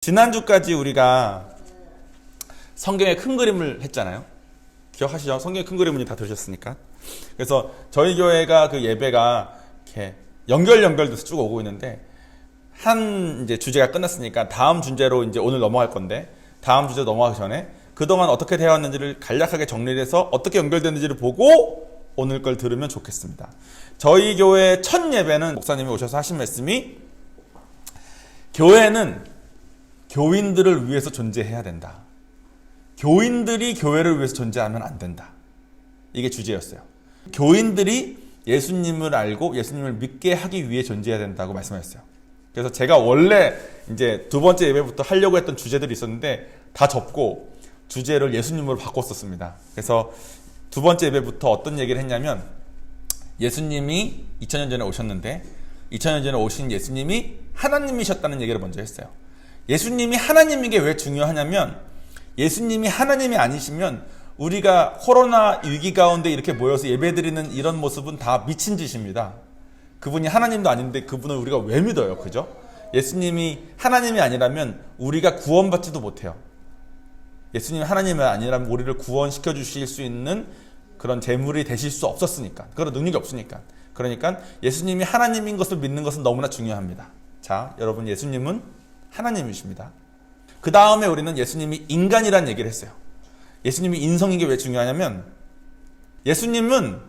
지난주까지 우리가 성경의 큰 그림을 했잖아요. 기억하시죠? 성경의 큰 그림은 다 들으셨으니까. 그래서 저희 교회가 그 예배가 이렇게 연결돼서 쭉 오고 있는데, 한 이제 주제가 끝났으니까 다음 주제로 이제 오늘 넘어갈 건데, 다음 주제 넘어가기 전에 그동안 어떻게 되어 왔는지를 간략하게 정리를 해서 어떻게 연결되는지를 보고 오늘 걸 들으면 좋겠습니다. 저희 교회 첫 예배는 목사님이 오셔서 하신 말씀이, 교회는 교인들을 위해서 존재해야 된다. 교인들이 교회를 위해서 존재하면 안 된다. 이게 주제였어요. 교인들이 예수님을 알고 예수님을 믿게 하기 위해 존재해야 된다고 말씀하셨어요. 그래서 제가 원래 이제 두 번째 예배부터 하려고 했던 주제들이 있었는데 다 접고 주제를 예수님으로 바꿨었습니다. 그래서 두 번째 예배부터 어떤 얘기를 했냐면, 예수님이 2000년 전에 오셨는데 2000년 전에 오신 예수님이 하나님이셨다는 얘기를 먼저 했어요. 예수님이 하나님인 게 왜 중요하냐면, 예수님이 하나님이 아니시면 우리가 코로나 위기 가운데 이렇게 모여서 예배드리는 이런 모습은 다 미친 짓입니다. 그분이 하나님도 아닌데 그분을 우리가 왜 믿어요? 그죠? 예수님이 하나님이 아니라면 우리가 구원받지도 못해요. 예수님이 하나님이 아니라면 우리를 구원시켜 주실 수 있는 그런 재물이 되실 수 없었으니까, 그런 능력이 없으니까. 그러니까 예수님이 하나님인 것을 믿는 것은 너무나 중요합니다. 자, 여러분, 예수님은 하나님이십니다. 그 다음에 우리는 예수님이 인간이라는 얘기를 했어요. 예수님이 인성인 게 왜 중요하냐면, 예수님은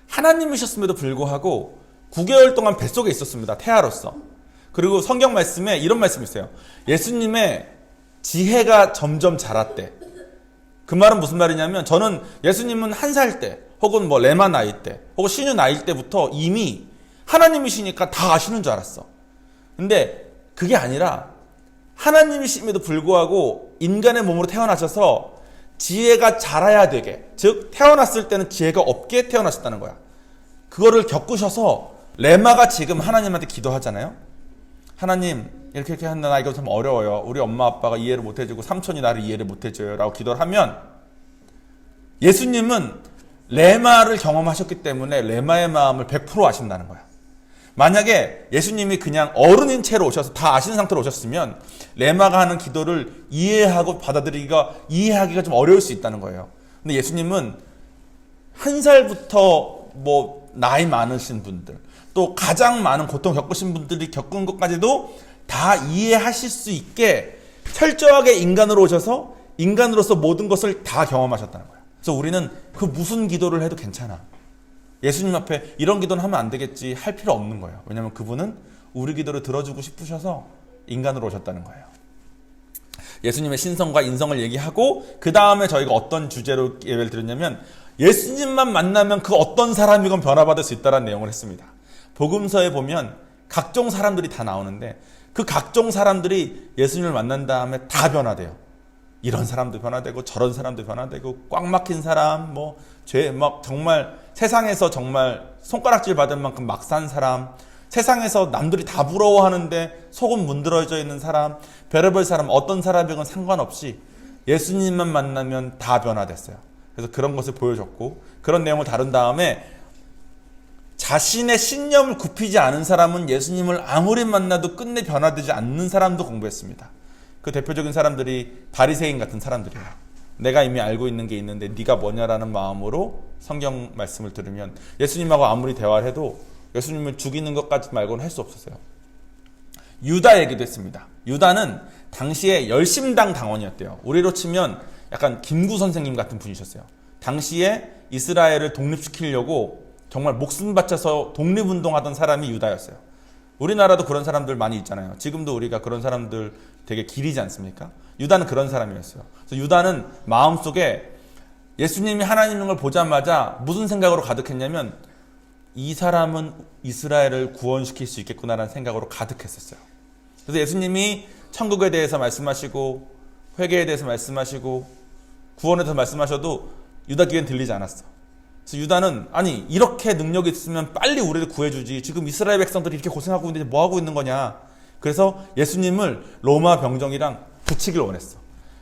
하나님이셨음에도 불구하고 9개월 동안 뱃속에 있었습니다. 태아로서. 그리고 성경 말씀에 이런 말씀이 있어요. 예수님의 지혜가 점점 자랐대. 그 말은 무슨 말이냐면, 저는 예수님은 1살 때, 혹은 뭐 레마 나이 때, 혹은 신유 나이 때부터 이미 하나님이시니까 다 아시는 줄 알았어. 근데 그게 아니라 하나님이심에도 불구하고 인간의 몸으로 태어나셔서 지혜가 자라야 되게, 즉 태어났을 때는 지혜가 없게 태어나셨다는 거야. 그거를 겪으셔서 레마가 지금 하나님한테 기도하잖아요. 하나님, 이렇게 한다, 나 이거 좀 어려워요. 우리 엄마 아빠가 이해를 못 해주고 삼촌이 나를 이해를 못 해줘요 라고 기도를 하면, 예수님은 레마를 경험하셨기 때문에 레마의 마음을 100% 아신다는 거야. 만약에 예수님이 그냥 어른인 채로 오셔서 다 아시는 상태로 오셨으면 레마가 하는 기도를 이해하고 이해하기가 좀 어려울 수 있다는 거예요. 근데 예수님은 1살부터 뭐 나이 많으신 분들, 또 가장 많은 고통 겪으신 분들이 겪은 것까지도 다 이해하실 수 있게 철저하게 인간으로 오셔서 인간으로서 모든 것을 다 경험하셨다는 거예요. 그래서 우리는 그 무슨 기도를 해도 괜찮아, 예수님 앞에 이런 기도는 하면 안 되겠지 할 필요 없는 거예요. 왜냐하면 그분은 우리 기도를 들어주고 싶으셔서 인간으로 오셨다는 거예요. 예수님의 신성과 인성을 얘기하고, 그 다음에 저희가 어떤 주제로 예배를 드렸냐면, 예수님만 만나면 그 어떤 사람이건 변화받을 수 있다는 내용을 했습니다. 복음서에 보면 각종 사람들이 다 나오는데, 그 각종 사람들이 예수님을 만난 다음에 다 변화돼요. 이런 사람도 변화되고 저런 사람도 변화되고, 꽉 막힌 사람, 정말 세상에서 정말 손가락질 받을 만큼 막 산 사람, 세상에서 남들이 다 부러워하는데 속은 문드러져 있는 사람, 별의별 사람, 어떤 사람이건 상관없이 예수님만 만나면 다 변화됐어요. 그래서 그런 것을 보여줬고, 그런 내용을 다룬 다음에 자신의 신념을 굽히지 않은 사람은 예수님을 아무리 만나도 끝내 변화되지 않는 사람도 공부했습니다. 그 대표적인 사람들이 바리새인 같은 사람들이에요. 내가 이미 알고 있는 게 있는데 네가 뭐냐라는 마음으로 성경 말씀을 들으면 예수님하고 아무리 대화를 해도 예수님을 죽이는 것까지 말고는 할 수 없었어요. 유다 얘기도 했습니다. 유다는 당시에 열심당 당원이었대요. 우리로 치면 약간 김구 선생님 같은 분이셨어요. 당시에 이스라엘을 독립시키려고 정말 목숨 바쳐서 독립운동하던 사람이 유다였어요. 우리나라도 그런 사람들 많이 있잖아요. 지금도 우리가 그런 사람들 되게 기리지 않습니까? 유다는 그런 사람이었어요. 그래서 유다는 마음속에 예수님이 하나님인 걸 보자마자 무슨 생각으로 가득했냐면, 이 사람은 이스라엘을 구원시킬 수 있겠구나라는 생각으로 가득했었어요. 그래서 예수님이 천국에 대해서 말씀하시고 회개에 대해서 말씀하시고 구원에 대해서 말씀하셔도 유다 귀엔 들리지 않았어. 그래서 유다는, 아니 이렇게 능력이 있으면 빨리 우리를 구해주지, 지금 이스라엘 백성들이 이렇게 고생하고 있는데 뭐 하고 있는 거냐. 그래서 예수님을 로마 병정이랑 붙이길 원했어.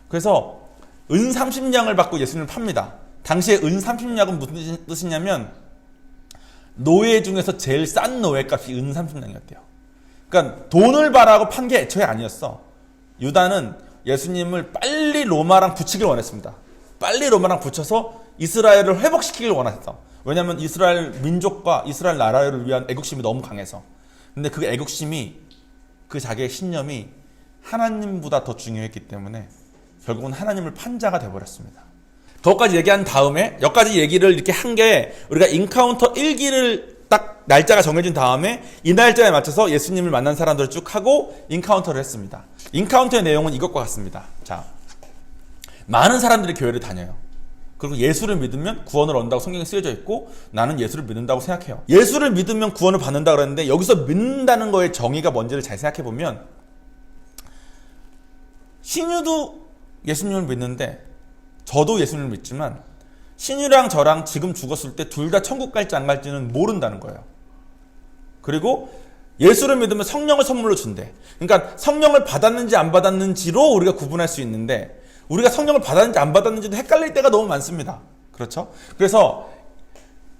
그래서 은 30냥을 받고 예수님을 팝니다. 당시에 은 30냥은 무슨 뜻이냐면, 노예 중에서 제일 싼 노예값이 은 30냥이었대요. 그러니까 돈을 바라고 판 게 애초에 아니었어. 유다는 예수님을 빨리 로마랑 붙이길 원했습니다. 빨리 로마랑 붙여서 이스라엘을 회복시키길 원했어. 왜냐하면 이스라엘 민족과 이스라엘 나라를 위한 애국심이 너무 강해서. 근데 그 애국심이, 그 자기의 신념이 하나님보다 더 중요했기 때문에 결국은 하나님을 판자가 되어버렸습니다. 그것까지 얘기한 다음에, 여기까지 얘기를 이렇게 한 게 우리가 인카운터 1기를 딱 날짜가 정해진 다음에 이 날짜에 맞춰서 예수님을 만난 사람들을 쭉 하고 인카운터를 했습니다. 인카운터의 내용은 이것과 같습니다. 자, 많은 사람들이 교회를 다녀요. 그리고 예수를 믿으면 구원을 얻는다고 성경에 쓰여져 있고 나는 예수를 믿는다고 생각해요. 예수를 믿으면 구원을 받는다 그랬는데 여기서 믿는다는 거의 정의가 뭔지를 잘 생각해 보면 신유도 예수님을 믿는데 저도 예수님을 믿지만 신유랑 저랑 지금 죽었을 때 둘 다 천국 갈지 안 갈지는 모른다는 거예요. 그리고 예수를 믿으면 성령을 선물로 준대. 그러니까 성령을 받았는지 안 받았는지로 우리가 구분할 수 있는데 우리가 성령을 받았는지 안 받았는지도 헷갈릴 때가 너무 많습니다. 그렇죠? 그래서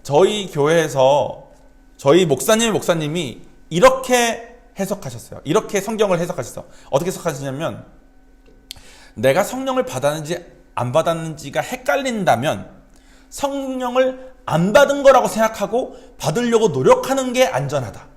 저희 교회에서 저희 목사님이 이렇게 해석하셨어요. 이렇게 성경을 해석하셨어요. 어떻게 해석하시냐면 내가 성령을 받았는지 안 받았는지가 헷갈린다면 성령을 안 받은 거라고 생각하고 받으려고 노력하는 게 안전하다.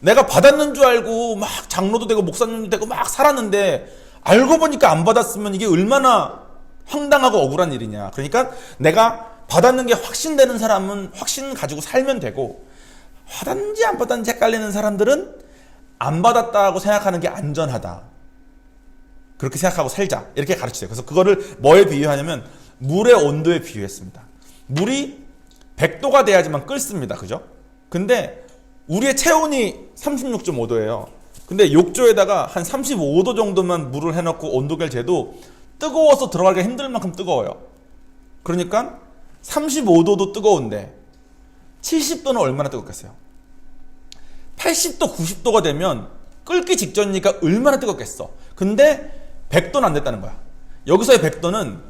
내가 받았는 줄 알고 막 장로도 되고 목사님도 되고 막 살았는데 알고 보니까 안 받았으면 이게 얼마나 황당하고 억울한 일이냐. 그러니까 내가 받았는 게 확신되는 사람은 확신 가지고 살면 되고 받았는지 안 받았는지 헷갈리는 사람들은 안 받았다고 생각하는 게 안전하다. 그렇게 생각하고 살자. 이렇게 가르치세요. 그래서 그거를 뭐에 비유하냐면 물의 온도에 비유했습니다. 물이 100도가 돼야지만 끓습니다. 그죠? 근데 우리의 체온이 36.5도예요. 근데 욕조에다가 한 35도 정도만 물을 해놓고 온도계를 재도 뜨거워서 들어가기가 힘들 만큼 뜨거워요. 그러니까 35도도 뜨거운데 70도는 얼마나 뜨겁겠어요? 80도, 90도가 되면 끓기 직전이니까 얼마나 뜨겁겠어. 근데 100도는 안 됐다는 거야. 여기서의 100도는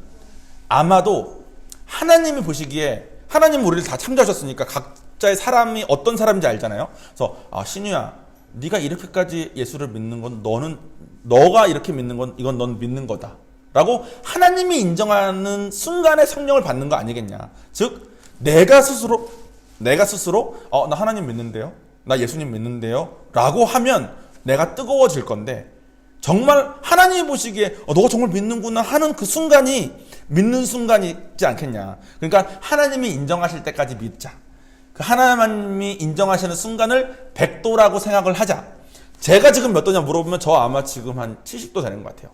아마도 하나님이 보시기에, 하나님은 우리를 다 창조하셨으니까 각자의 사람이 어떤 사람인지 알잖아요. 그래서 신우야, 네가 이렇게까지 예수를 믿는 건 너가 이렇게 믿는 건 이건 넌 믿는 거다 라고 하나님이 인정하는 순간에 성령을 받는 거 아니겠냐. 즉 내가 스스로 나 하나님 믿는데요, 나 예수님 믿는데요 라고 하면 내가 뜨거워질 건데, 정말 하나님이 보시기에 너가 정말 믿는구나 하는 그 순간이 믿는 순간이지 않겠냐. 그러니까 하나님이 인정하실 때까지 믿자. 그 하나님이 인정하시는 순간을 100도라고 생각을 하자. 제가 지금 몇 도냐 물어보면 저 아마 지금 한 70도 되는 것 같아요.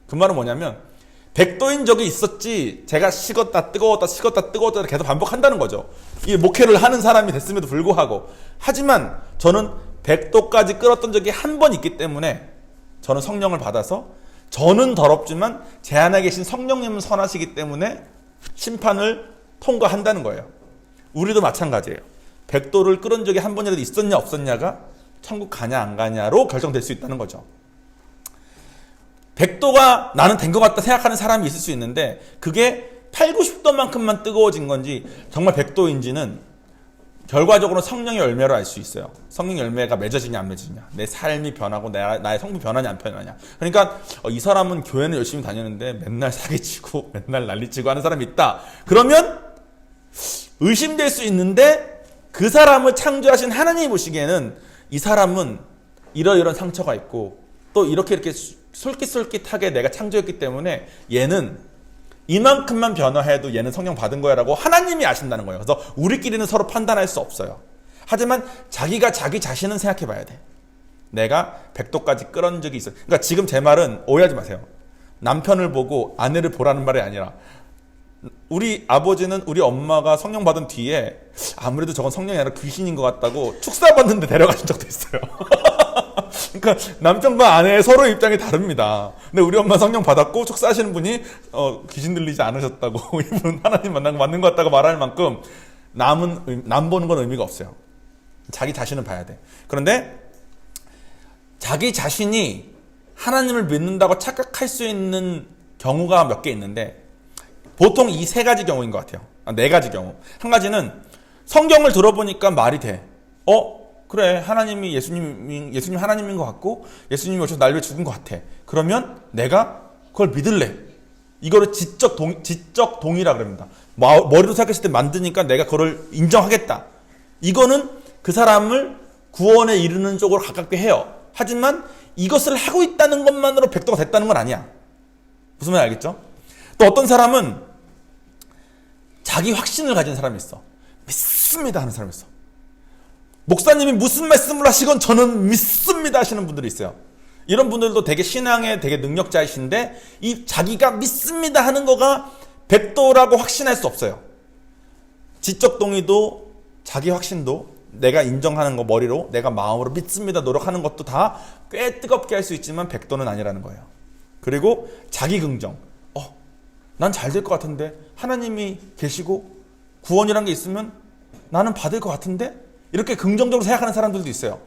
그 말은 뭐냐면 100도인 적이 있었지 제가 식었다 뜨거웠다 식었다 뜨거웠다 계속 반복한다는 거죠. 이 목회를 하는 사람이 됐음에도 불구하고. 하지만 저는 100도까지 끓었던 적이 한 번 있기 때문에 저는 성령을 받아서, 저는 더럽지만 제 안에 계신 성령님은 선하시기 때문에 심판을 통과한다는 거예요. 우리도 마찬가지예요. 100도를 끓은 적이 한 번이라도 있었냐 없었냐가 천국 가냐 안 가냐로 결정될 수 있다는 거죠. 100도가 나는 된 것 같다 생각하는 사람이 있을 수 있는데 그게 8, 90도만큼만 뜨거워진 건지 정말 100도인지는 결과적으로 성령의 열매로 알 수 있어요. 성령의 열매가 맺어지냐 안 맺어지냐, 내 삶이 변하고 나의 성품이 변하냐 안 변하냐. 그러니까 이 사람은 교회는 열심히 다니는데 맨날 사기치고 맨날 난리치고 하는 사람이 있다. 그러면 의심될 수 있는데 그 사람을 창조하신 하나님이 보시기에는 이 사람은 이러이러한 상처가 있고 또 이렇게 솔깃솔깃하게 내가 창조했기 때문에 얘는 이만큼만 변화해도 얘는 성령 받은 거야 라고 하나님이 아신다는 거예요. 그래서 우리끼리는 서로 판단할 수 없어요. 하지만 자기가 자기 자신은 생각해 봐야 돼. 내가 100도까지 끓은 적이 있어요. 그러니까 지금 제 말은 오해하지 마세요. 남편을 보고 아내를 보라는 말이 아니라 우리 아버지는 우리 엄마가 성령 받은 뒤에 아무래도 저건 성령이 아니라 귀신인 것 같다고 축사 받는데 데려가신 적도 있어요. 그러니까 남편과 아내의 서로 입장이 다릅니다. 근데 우리 엄마 성령 받았고 축사하시는 분이 귀신 들리지 않으셨다고 이분 하나님 만난 거 맞는 것 같다고 말할 만큼 남 보는 건 의미가 없어요. 자기 자신을 봐야 돼. 그런데 자기 자신이 하나님을 믿는다고 착각할 수 있는 경우가 몇 개 있는데 보통 이 세 가지 경우인 것 같아요. 네 가지 경우. 한 가지는 성경을 들어보니까 말이 돼. 그래, 하나님이 예수님 하나님인 것 같고 예수님이 오셔서 날 위해 죽은 것 같아. 그러면 내가 그걸 믿을래. 이거를 지적 동의라 그럽니다. 머리로 생각했을 때 만드니까 내가 그걸 인정하겠다. 이거는 그 사람을 구원에 이르는 쪽으로 가깝게 해요. 하지만 이것을 하고 있다는 것만으로 백도가 됐다는 건 아니야. 무슨 말인지 알겠죠? 또 어떤 사람은 자기 확신을 가진 사람이 있어. 믿습니다 하는 사람이 있어. 목사님이 무슨 말씀을 하시건 저는 믿습니다 하시는 분들이 있어요. 이런 분들도 되게 신앙에 되게 능력자이신데 이 자기가 믿습니다 하는 거가 백도라고 확신할 수 없어요. 지적 동의도 자기 확신도 내가 인정하는 거 머리로 내가 마음으로 믿습니다 노력하는 것도 다 꽤 뜨겁게 할 수 있지만 백도는 아니라는 거예요. 그리고 자기 긍정. 난 잘 될 것 같은데 하나님이 계시고 구원이란 게 있으면 나는 받을 것 같은데 이렇게 긍정적으로 생각하는 사람들도 있어요.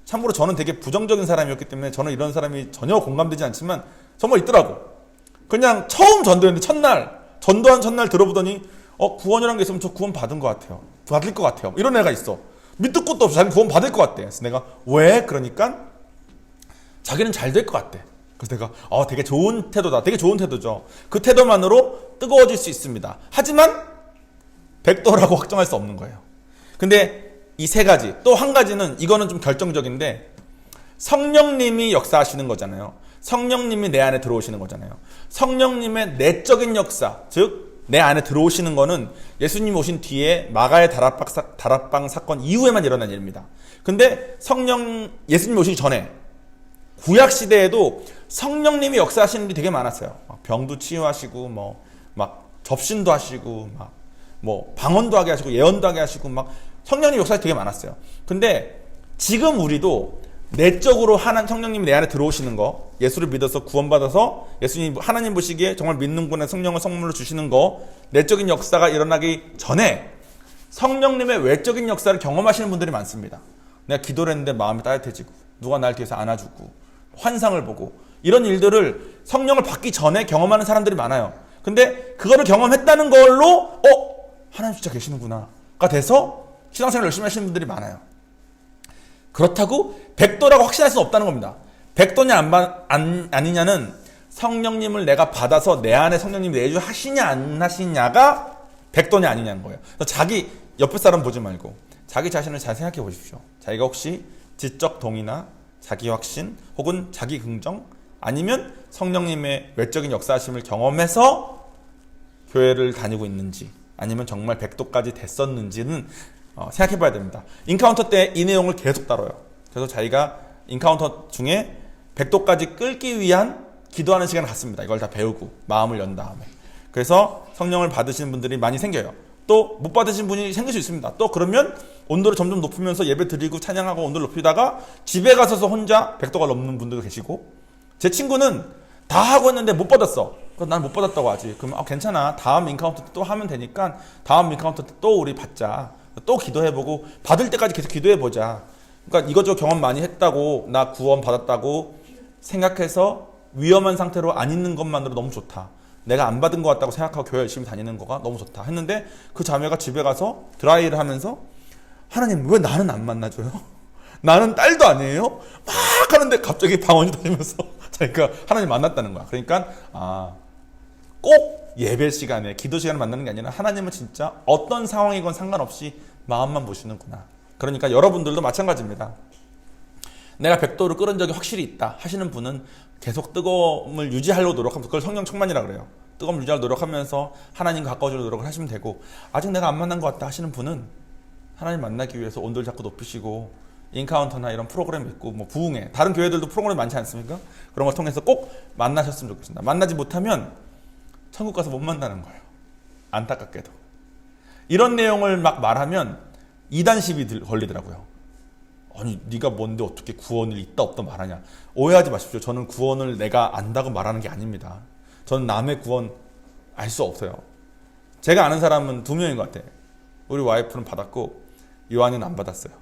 참고로 저는 되게 부정적인 사람이었기 때문에 저는 이런 사람이 전혀 공감되지 않지만 정말 있더라고. 그냥 처음 전도했는데 전도한 첫날 들어보더니 구원이란 게 있으면 저 구원 받은 것 같아요. 받을 것 같아요. 이런 애가 있어. 밑도 끝도 없이 자기 구원 받을 것 같대. 그래서 내가 왜? 그러니까 자기는 잘 될 것 같대. 그래서 내가 되게 좋은 태도다. 되게 좋은 태도죠. 그 태도만으로 뜨거워질 수 있습니다. 하지만 백도라고 확정할 수 없는 거예요. 근데 이 세 가지, 또 한 가지는 이거는 좀 결정적인데 성령님이 역사하시는 거잖아요. 성령님이 내 안에 들어오시는 거잖아요. 성령님의 내적인 역사, 즉 내 안에 들어오시는 거는 예수님 오신 뒤에 마가의 다락방 사건 이후에만 일어난 일입니다. 근데 예수님 오시기 전에 구약 시대에도 성령님이 역사하시는 일이 되게 많았어요. 병도 치유하시고 막 접신도 하시고 방언도 하게 하시고 예언도 하게 하시고 성령님 역사가 되게 많았어요. 근데 지금 우리도 내적으로 성령님이 내 안에 들어오시는 거, 예수를 믿어서 구원받아서 예수님 하나님 보시기에 정말 믿는 분의 성령을 선물로 주시는 거, 내적인 역사가 일어나기 전에 성령님의 외적인 역사를 경험하시는 분들이 많습니다. 내가 기도를 했는데 마음이 따뜻해지고 누가 날 뒤에서 안아주고 환상을 보고 이런 일들을 성령을 받기 전에 경험하는 사람들이 많아요. 근데 그거를 경험했다는 걸로 하나님 진짜 계시는구나가 돼서 신앙생활 열심히 하시는 분들이 많아요. 그렇다고 백도라고 확신할 수는 없다는 겁니다. 백도냐 아니냐는 성령님을 내가 받아서 내 안에 성령님이 내주하시냐 안 하시냐가 백도냐 아니냐는 거예요. 자기 옆에 사람 보지 말고 자기 자신을 잘 생각해 보십시오. 자기가 혹시 지적 동의나 자기 확신 혹은 자기 긍정 아니면 성령님의 외적인 역사하심을 경험해서 교회를 다니고 있는지 아니면 정말 백도까지 됐었는지는 생각해 봐야 됩니다. 인카운터 때 이 내용을 계속 다뤄요. 그래서 자기가 인카운터 중에 백도까지 끌기 위한 기도하는 시간을 갖습니다. 이걸 다 배우고 마음을 연 다음에. 그래서 성령을 받으시는 분들이 많이 생겨요. 또 못 받으신 분이 생길 수 있습니다. 또 그러면 온도를 점점 높이면서 예배 드리고 찬양하고 온도를 높이다가 집에 가서서 혼자 백도가 넘는 분들도 계시고, 제 친구는 다 하고 있는데 못 받았어. 난 못 받았다고 하지. 그럼 괜찮아. 다음 인카운터 때 또 하면 되니까 다음 인카운터 때 또 우리 받자. 또 기도해보고 받을 때까지 계속 기도해보자. 그러니까 이것저것 경험 많이 했다고 나 구원 받았다고 생각해서 위험한 상태로 안 있는 것만으로 너무 좋다. 내가 안 받은 것 같다고 생각하고 교회 열심히 다니는 거가 너무 좋다 했는데 그 자매가 집에 가서 드라이를 하면서 하나님 왜 나는 안 만나줘요? 나는 딸도 아니에요? 막 하는데 갑자기 방언이 터지면서 자기가 하나님 만났다는 거야. 그러니까 꼭 예배 시간에 기도 시간에 만나는 게 아니라 하나님은 진짜 어떤 상황이건 상관없이 마음만 보시는구나. 그러니까 여러분들도 마찬가지입니다. 내가 백도를 끌은 적이 확실히 있다 하시는 분은 계속 뜨거움을 유지하려고 노력하면서, 그걸 성령 충만이라 그래요. 뜨거움을 유지하려고 노력하면서 하나님과 가까워지려고 노력을 하시면 되고, 아직 내가 안 만난 것 같다 하시는 분은 하나님 만나기 위해서 온도를 자꾸 높이시고 인카운터나 이런 프로그램 있고 부흥회, 다른 교회들도 프로그램 많지 않습니까? 그런 걸 통해서 꼭 만나셨으면 좋겠습니다. 만나지 못하면 천국 가서 못 만나는 거예요. 안타깝게도. 이런 내용을 막 말하면 이단 시비 걸리더라고요. 아니 네가 뭔데 어떻게 구원을 있다 없다 말하냐. 오해하지 마십시오. 저는 구원을 내가 안다고 말하는 게 아닙니다. 저는 남의 구원 알 수 없어요. 제가 아는 사람은 2명인 것 같아. 우리 와이프는 받았고 요한이는 안 받았어요.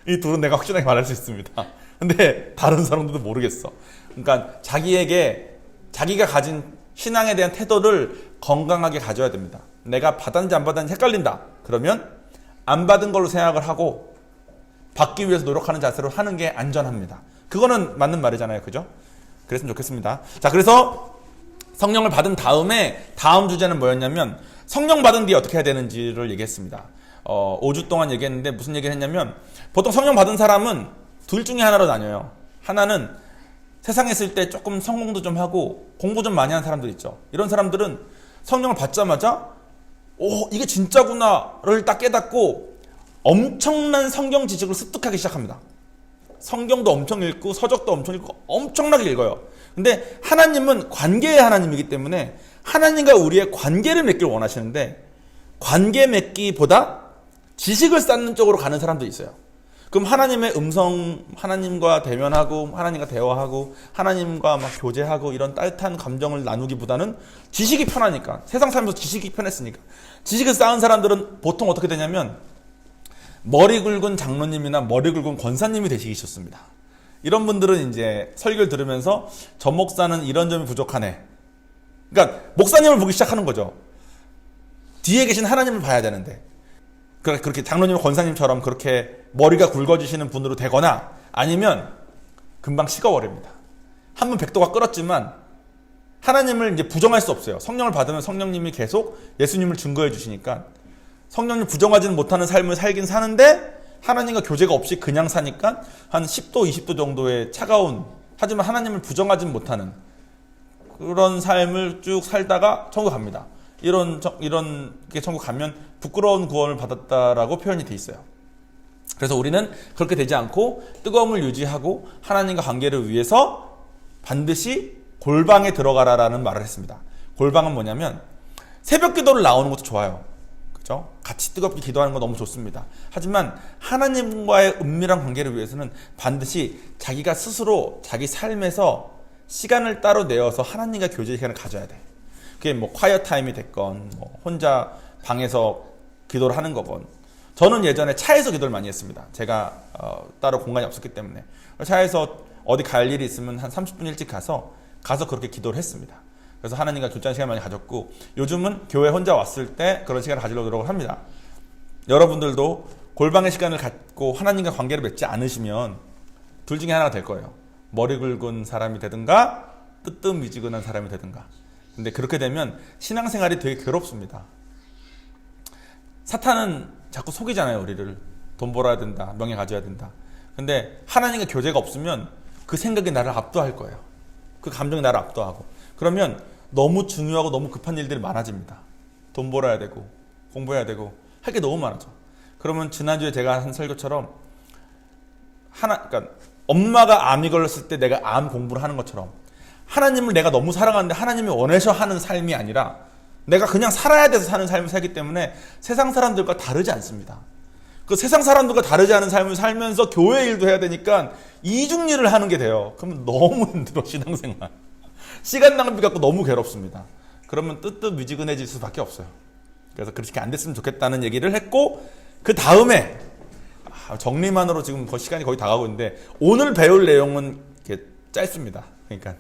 이 둘은 내가 확실하게 말할 수 있습니다. 근데 다른 사람들도 모르겠어. 그러니까 자기가 가진 신앙에 대한 태도를 건강하게 가져야 됩니다. 내가 받았는지 안 받았는지 헷갈린다. 그러면 안 받은 걸로 생각을 하고 받기 위해서 노력하는 자세로 하는 게 안전합니다. 그거는 맞는 말이잖아요. 그죠? 그랬으면 좋겠습니다. 자, 그래서 성령을 받은 다음에 다음 주제는 뭐였냐면 성령 받은 뒤에 어떻게 해야 되는지를 얘기했습니다. 5주 동안 얘기했는데 무슨 얘기를 했냐면 보통 성령 받은 사람은 둘 중에 하나로 나뉘어요. 하나는 세상에 있을 때 조금 성공도 좀 하고 공부 좀 많이 하는 사람들 있죠. 이런 사람들은 성령을 받자마자 이게 진짜구나를 딱 깨닫고 엄청난 성경 지식을 습득하기 시작합니다. 성경도 엄청 읽고 서적도 엄청 읽고 엄청나게 읽어요. 근데 하나님은 관계의 하나님이기 때문에 하나님과 우리의 관계를 맺기를 원하시는데 관계 맺기보다 지식을 쌓는 쪽으로 가는 사람도 있어요. 그럼 하나님의 음성, 하나님과 대면하고 하나님과 대화하고 하나님과 막 교제하고 이런 따뜻한 감정을 나누기보다는 지식이 편하니까, 세상 살면서 지식이 편했으니까 지식을 쌓은 사람들은 보통 어떻게 되냐면 머리 굵은 장로님이나 머리 굵은 권사님이 되시기 쉽습니다. 이런 분들은 이제 설교를 들으면서 저 목사는 이런 점이 부족하네. 그러니까 목사님을 보기 시작하는 거죠. 뒤에 계신 하나님을 봐야 되는데 그렇게 장로님, 권사님처럼 그렇게 머리가 굵어지시는 분으로 되거나 아니면 금방 식어버립니다. 한번 백도가 끓었지만 하나님을 이제 부정할 수 없어요. 성령을 받으면 성령님이 계속 예수님을 증거해 주시니까 성령님 부정하지는 못하는 삶을 살긴 사는데 하나님과 교제가 없이 그냥 사니까 한 10도, 20도 정도의 차가운, 하지만 하나님을 부정하지는 못하는 그런 삶을 쭉 살다가 천국 갑니다. 이런 게 천국 가면 부끄러운 구원을 받았다라고 표현이 돼 있어요. 그래서 우리는 그렇게 되지 않고 뜨거움을 유지하고 하나님과 관계를 위해서 반드시 골방에 들어가라라는 말을 했습니다. 골방은 뭐냐면 새벽 기도를 나오는 것도 좋아요. 그죠? 같이 뜨겁게 기도하는 거 너무 좋습니다. 하지만 하나님과의 은밀한 관계를 위해서는 반드시 자기가 스스로 자기 삶에서 시간을 따로 내어서 하나님과 교제 시간을 가져야 돼. 그게 뭐 콰이어 타임이 됐건 뭐 혼자 방에서 기도를 하는 거건. 저는 예전에 차에서 기도를 많이 했습니다. 제가 따로 공간이 없었기 때문에 차에서 어디 갈 일이 있으면 한 30분 일찍 가서 그렇게 기도를 했습니다. 그래서 하나님과 교제하는 시간 많이 가졌고 요즘은 교회 혼자 왔을 때 그런 시간을 가지려고 노력을 합니다. 여러분들도 골방의 시간을 갖고 하나님과 관계를 맺지 않으시면 둘 중에 하나가 될 거예요. 머리 굵은 사람이 되든가 뜨뜻미지근한 사람이 되든가. 근데 그렇게 되면 신앙생활이 되게 괴롭습니다. 사탄은 자꾸 속이잖아요. 우리를. 돈 벌어야 된다. 명예 가져야 된다. 근데 하나님과 교제가 없으면 그 생각이 나를 압도할 거예요. 그 감정이 나를 압도하고. 그러면 너무 중요하고 너무 급한 일들이 많아집니다. 돈 벌어야 되고 공부해야 되고 할 게 너무 많아져. 그러면 지난주에 제가 한 설교처럼 그러니까 엄마가 암이 걸렸을 때 내가 암 공부를 하는 것처럼 하나님을 내가 너무 사랑하는데 하나님이 원해서 하는 삶이 아니라 내가 그냥 살아야 돼서 사는 삶을 살기 때문에 세상 사람들과 다르지 않습니다. 그 세상 사람들과 다르지 않은 삶을 살면서 교회 일도 해야 되니까 이중일을 하는 게 돼요. 그러면 너무 힘들어, 신앙생활. 시간 낭비 갖고 너무 괴롭습니다. 그러면 뜨뜻미지근해질 수밖에 없어요. 그래서 그렇게 안 됐으면 좋겠다는 얘기를 했고 그 다음에 정리만으로 지금 시간이 거의 다 가고 있는데 오늘 배울 내용은 이렇게 짧습니다. 그러니까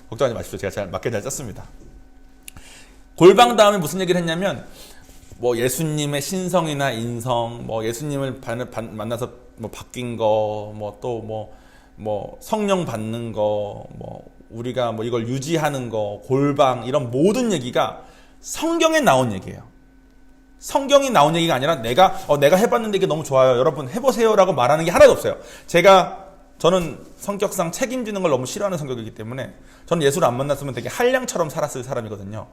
걱정하지 마십시오. 제가 맞게 잘 짰습니다. 골방 다음에 무슨 얘기를 했냐면 뭐 예수님의 신성이나 인성, 뭐 예수님을 만나서 뭐 바뀐 거, 뭐 또 뭐 성령 받는 거, 뭐 우리가 뭐 이걸 유지하는 거, 골방 이런 모든 얘기가 성경에 나온 얘기예요. 성경이 나온 얘기가 아니라 내가 해봤는데 이게 너무 좋아요. 여러분 해보세요라고 말하는 게 하나도 없어요. 저는 성격상 책임지는 걸 너무 싫어하는 성격이기 때문에 저는 예수를 안 만났으면 되게 한량처럼 살았을 사람이거든요.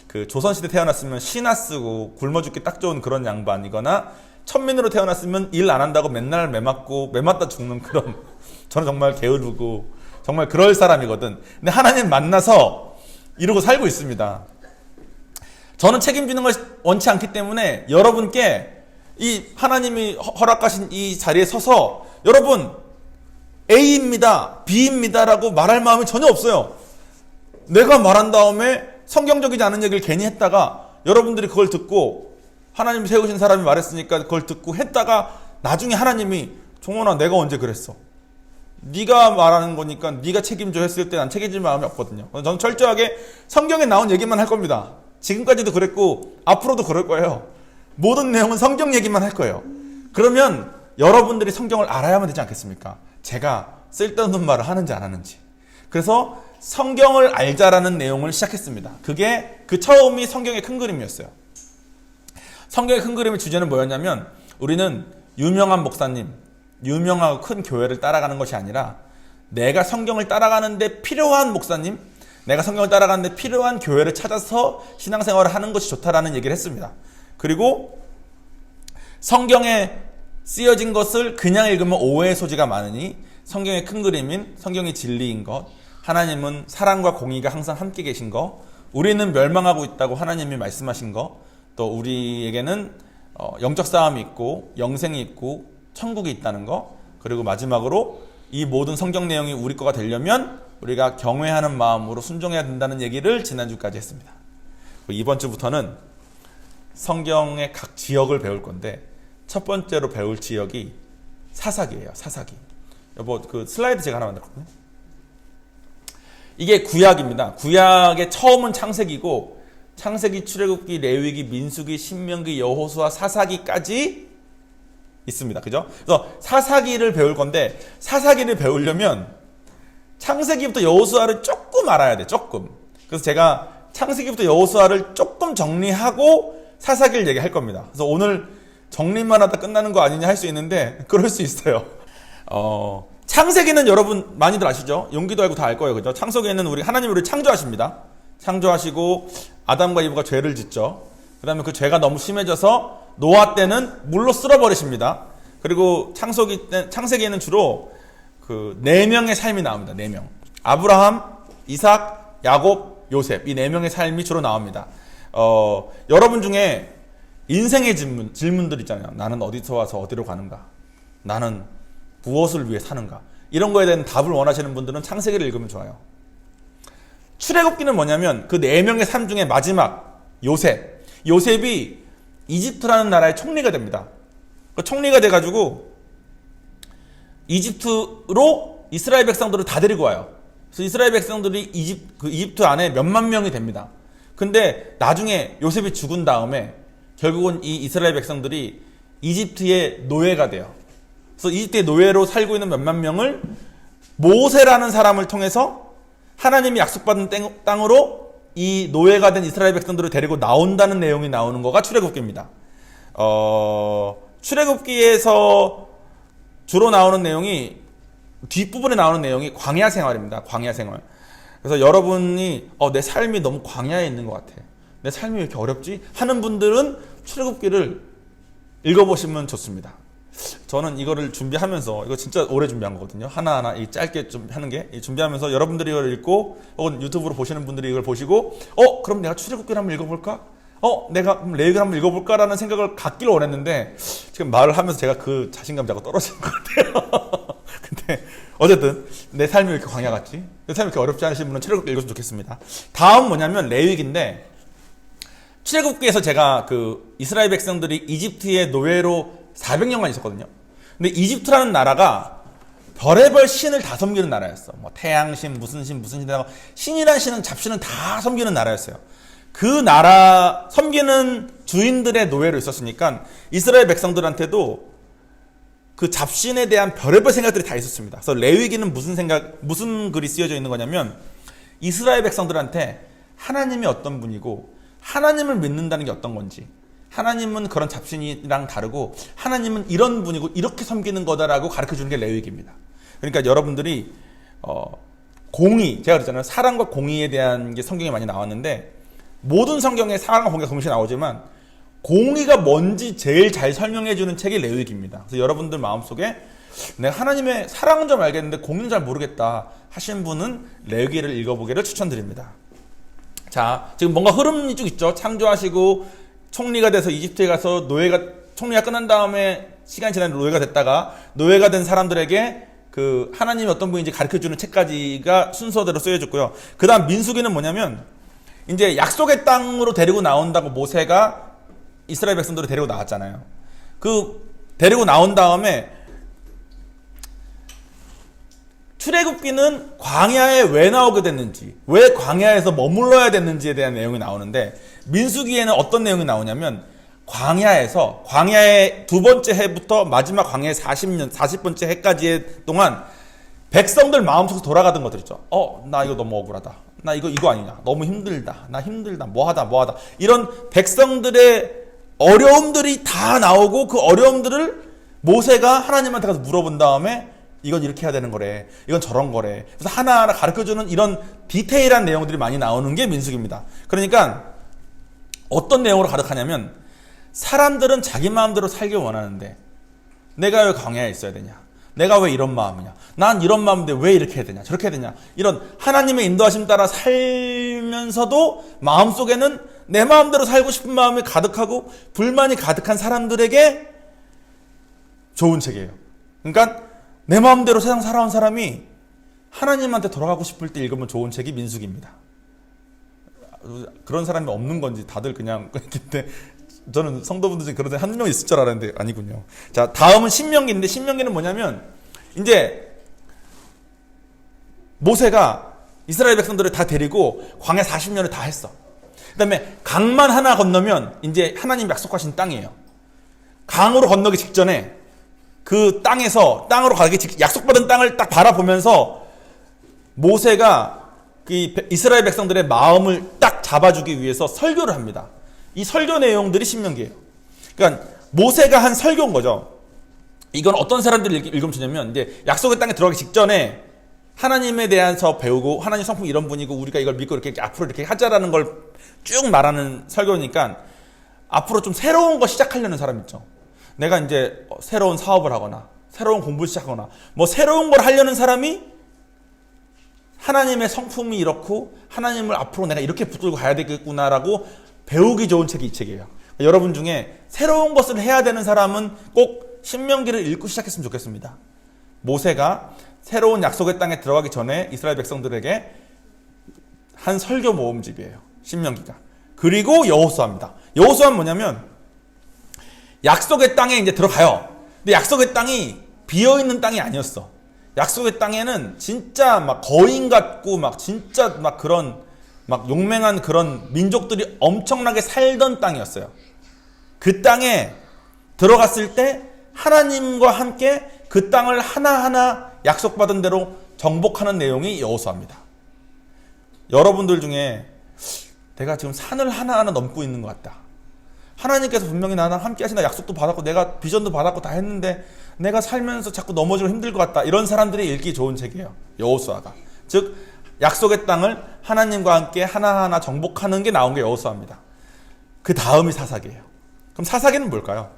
그 조선시대 태어났으면 신화 쓰고 굶어 죽기 딱 좋은 그런 양반이거나 천민으로 태어났으면 일 안 한다고 맨날 매맞다 죽는 그런 저는 정말 게으르고 정말 그럴 사람이거든. 근데 하나님 만나서 이러고 살고 있습니다. 저는 책임지는 걸 원치 않기 때문에 여러분께 이 하나님이 허락하신 이 자리에 서서 여러분 A입니다, B입니다라고 말할 마음이 전혀 없어요. 내가 말한 다음에 성경적이지 않은 얘기를 괜히 했다가 여러분들이 그걸 듣고 하나님이 세우신 사람이 말했으니까 그걸 듣고 했다가 나중에 하나님이 종원아 내가 언제 그랬어? 네가 말하는 거니까 네가 책임져 했을 때 난 책임질 마음이 없거든요. 저는 철저하게 성경에 나온 얘기만 할 겁니다. 지금까지도 그랬고 앞으로도 그럴 거예요. 모든 내용은 성경 얘기만 할 거예요. 그러면 여러분들이 성경을 알아야만 되지 않겠습니까? 제가 쓸데없는 말을 하는지 안 하는지. 그래서 성경을 알자라는 내용을 시작했습니다. 그게 그 처음이 성경의 큰 그림이었어요. 성경의 큰 그림의 주제는 뭐였냐면 우리는 유명한 목사님, 유명하고 큰 교회를 따라가는 것이 아니라 내가 성경을 따라가는데 필요한 목사님, 내가 성경을 따라가는데 필요한 교회를 찾아서 신앙생활을 하는 것이 좋다라는 얘기를 했습니다. 그리고 성경에 쓰여진 것을 그냥 읽으면 오해의 소지가 많으니 성경의 큰 그림인 성경이 진리인 것, 하나님은 사랑과 공의가 항상 함께 계신 것, 우리는 멸망하고 있다고 하나님이 말씀하신 것, 또 우리에게는 영적 싸움이 있고 영생이 있고 천국이 있다는 것, 그리고 마지막으로 이 모든 성경 내용이 우리 거가 되려면 우리가 경외하는 마음으로 순종해야 된다는 얘기를 지난주까지 했습니다. 이번 주부터는 성경의 각 지역을 배울 건데 첫 번째로 배울 지역이 사사기예요. 사사기. 여보, 그 슬라이드 제가 하나 만들었거든요. 이게 구약입니다. 구약의 처음은 창세기고 창세기, 출애굽기, 레위기, 민수기, 신명기, 여호수아, 사사기까지 있습니다. 그죠? 그래서 사사기를 배울 건데 사사기를 배우려면 창세기부터 여호수아를 조금 알아야 돼. 조금. 그래서 제가 창세기부터 여호수아를 조금 정리하고 사사기를 얘기할 겁니다. 그래서 오늘 정리만 하다 끝나는 거 아니냐 할 수 있는데 그럴 수 있어요. 창세기는 여러분 많이들 아시죠? 용기도 알고 다 알 거예요. 그죠? 창세기에는 우리 하나님이 우리를 창조하십니다. 창조하시고 아담과 이브가 죄를 짓죠. 그 다음에 그 죄가 너무 심해져서 노아 때는 물로 쓸어버리십니다. 그리고 창세기에는 주로 그 4명의 삶이 나옵니다. 4명. 아브라함, 이삭, 야곱, 요셉. 이 4명의 삶이 주로 나옵니다. 여러분 중에 인생의 질문들 있잖아요. 나는 어디서 와서 어디로 가는가? 나는 무엇을 위해 사는가? 이런 거에 대한 답을 원하시는 분들은 창세기를 읽으면 좋아요. 출애굽기는 뭐냐면 그 4명의 삶 중에 마지막 요셉. 요셉이 이집트라는 나라의 총리가 됩니다. 그 총리가 돼가지고 이집트로 이스라엘 백성들을 다 데리고 와요. 그래서 이스라엘 백성들이 이집트 안에 몇만 명이 됩니다. 근데 나중에 요셉이 죽은 다음에 결국은 이 이스라엘 백성들이 이집트의 노예가 돼요. 그래서 이집트의 노예로 살고 있는 몇만 명을 모세라는 사람을 통해서 하나님이 약속받은 땅으로 이 노예가 된 이스라엘 백성들을 데리고 나온다는 내용이 나오는 거가 출애굽기입니다. 출애굽기에서 주로 나오는 내용이 뒷부분에 나오는 내용이 광야 생활입니다. 광야 생활. 그래서 여러분이 내 삶이 너무 광야에 있는 것 같아. 내 삶이 왜 이렇게 어렵지? 하는 분들은 출애굽기를 읽어보시면 좋습니다. 저는 이거를 준비하면서 이거 진짜 오래 준비한 거거든요. 하나하나 짧게 좀 하는 게 준비하면서 여러분들이 이걸 읽고 혹은 유튜브로 보시는 분들이 이걸 보시고 그럼 내가 출애굽기를 한번 읽어볼까? 내가 레위기를 한번 읽어볼까라는 생각을 갖기를 원했는데 지금 말을 하면서 제가 그 자신감이 자꾸 떨어지는 것 같아요. 근데 어쨌든 내 삶이 왜 이렇게 광야 같지? 내 삶이 이렇게 어렵지 않으신 분은 출애굽기 읽었으면 좋겠습니다. 다음 뭐냐면 레위기인데 출애굽기에서 제가 그 이스라엘 백성들이 이집트의 노예로 400년간 있었거든요. 근데 이집트라는 나라가 별의별 신을 다 섬기는 나라였어. 뭐 태양신, 무슨 신, 신이란 신은 잡신은 다 섬기는 나라였어요. 그 나라 섬기는 주인들의 노예로 있었으니까 이스라엘 백성들한테도 그 잡신에 대한 별의별 생각들이 다 있었습니다. 그래서 레위기는 무슨 글이 쓰여져 있는 거냐면 이스라엘 백성들한테 하나님이 어떤 분이고 하나님을 믿는다는 게 어떤 건지, 하나님은 그런 잡신이랑 다르고 하나님은 이런 분이고 이렇게 섬기는 거다라고 가르쳐주는 게 레위기입니다. 그러니까 여러분들이 공의, 제가 그랬잖아요. 사랑과 공의에 대한 게 성경에 많이 나왔는데 모든 성경에 사랑과 공의가 동시에 나오지만 공의가 뭔지 제일 잘 설명해주는 책이 레위기입니다. 그래서 여러분들 마음속에 내가 하나님의 사랑은 좀 알겠는데 공의는 잘 모르겠다 하신 분은 레위기를 읽어보기를 추천드립니다. 자, 지금 뭔가 흐름이 쭉 있죠. 창조하시고 총리가 돼서 이집트에 가서 총리가 끝난 다음에 시간이 지나면 노예가 됐다가 노예가 된 사람들에게 그 하나님이 어떤 분인지 가르쳐주는 책까지가 순서대로 쓰여졌고요. 그 다음 민수기는 뭐냐면 이제 약속의 땅으로 데리고 나온다고 모세가 이스라엘 백성들을 데리고 나왔잖아요. 그 데리고 나온 다음에 출애굽기는 광야에 왜 나오게 됐는지, 왜 광야에서 머물러야 됐는지에 대한 내용이 나오는데 민수기에는 어떤 내용이 나오냐면 광야의 두 번째 해부터 마지막 광야의 40번째 해까지의 동안 백성들 마음속에서 돌아가던 것들 있죠. 나 이거 너무 억울하다. 나 이거 아니냐. 너무 힘들다. 나 힘들다. 뭐하다. 이런 백성들의 어려움들이 다 나오고 그 어려움들을 모세가 하나님한테 가서 물어본 다음에 이건 이렇게 해야 되는 거래. 이건 저런 거래. 그래서 하나하나 가르쳐주는 이런 디테일한 내용들이 많이 나오는 게 민수기입니다. 그러니까 어떤 내용으로 가득하냐면 사람들은 자기 마음대로 살길 원하는데 내가 왜 광야에 있어야 되냐? 내가 왜 이런 마음이냐? 난 이런 마음인데 왜 이렇게 해야 되냐? 저렇게 해야 되냐? 이런 하나님의 인도하심 따라 살면서도 마음속에는 내 마음대로 살고 싶은 마음이 가득하고 불만이 가득한 사람들에게 좋은 책이에요. 그러니까 내 마음대로 세상 살아온 사람이 하나님한테 돌아가고 싶을 때 읽으면 좋은 책이 민수기입니다. 그런 사람이 없는 건지 다들 그냥 근데 저는 성도분들 중에 그런 사람이 한 명 있을 줄 알았는데 아니군요. 자, 다음은 신명기인데 신명기는 뭐냐면 이제 모세가 이스라엘 백성들을 다 데리고 광야 40년을 다 했어. 그 다음에 강만 하나 건너면 이제 하나님 약속하신 땅이에요. 강으로 건너기 직전에 그 땅으로 가기 약속받은 땅을 딱 바라보면서 모세가 이스라엘 백성들의 마음을 딱 잡아주기 위해서 설교를 합니다. 이 설교 내용들이 신명기예요. 그러니까 모세가 한 설교인 거죠. 이건 어떤 사람들이 읽으면 좋냐면 이제 약속의 땅에 들어가기 직전에 하나님에 대해서 배우고 하나님 성품 이런 분이고 우리가 이걸 믿고 이렇게 앞으로 이렇게 하자라는 걸 쭉 말하는 설교니까 앞으로 좀 새로운 거 시작하려는 사람 있죠. 내가 이제 새로운 사업을 하거나 새로운 공부를 시작하거나 뭐 새로운 걸 하려는 사람이 하나님의 성품이 이렇고 하나님을 앞으로 내가 이렇게 붙들고 가야 되겠구나라고 배우기 좋은 책이 이 책이에요. 여러분 중에 새로운 것을 해야 되는 사람은 꼭 신명기를 읽고 시작했으면 좋겠습니다. 모세가 새로운 약속의 땅에 들어가기 전에 이스라엘 백성들에게 한 설교 모음집이에요. 신명기가. 그리고 여호수아입니다. 여호수아는 뭐냐면 약속의 땅에 이제 들어가요. 근데 약속의 땅이 비어있는 땅이 아니었어. 약속의 땅에는 진짜 막 거인 같고 막 진짜 막 그런 막 용맹한 그런 민족들이 엄청나게 살던 땅이었어요. 그 땅에 들어갔을 때 하나님과 함께 그 땅을 하나하나 약속받은 대로 정복하는 내용이 여호수아입니다. 여러분들 중에 내가 지금 산을 하나하나 넘고 있는 것 같다. 하나님께서 분명히 나랑 함께 하신다 약속도 받았고 내가 비전도 받았고 다 했는데 내가 살면서 자꾸 넘어지고 힘들 것 같다. 이런 사람들이 읽기 좋은 책이에요. 여호수아가. 즉 약속의 땅을 하나님과 함께 하나하나 정복하는 게 나온 게 여호수아입니다. 그 다음이 사사기예요. 그럼 사사기는 뭘까요?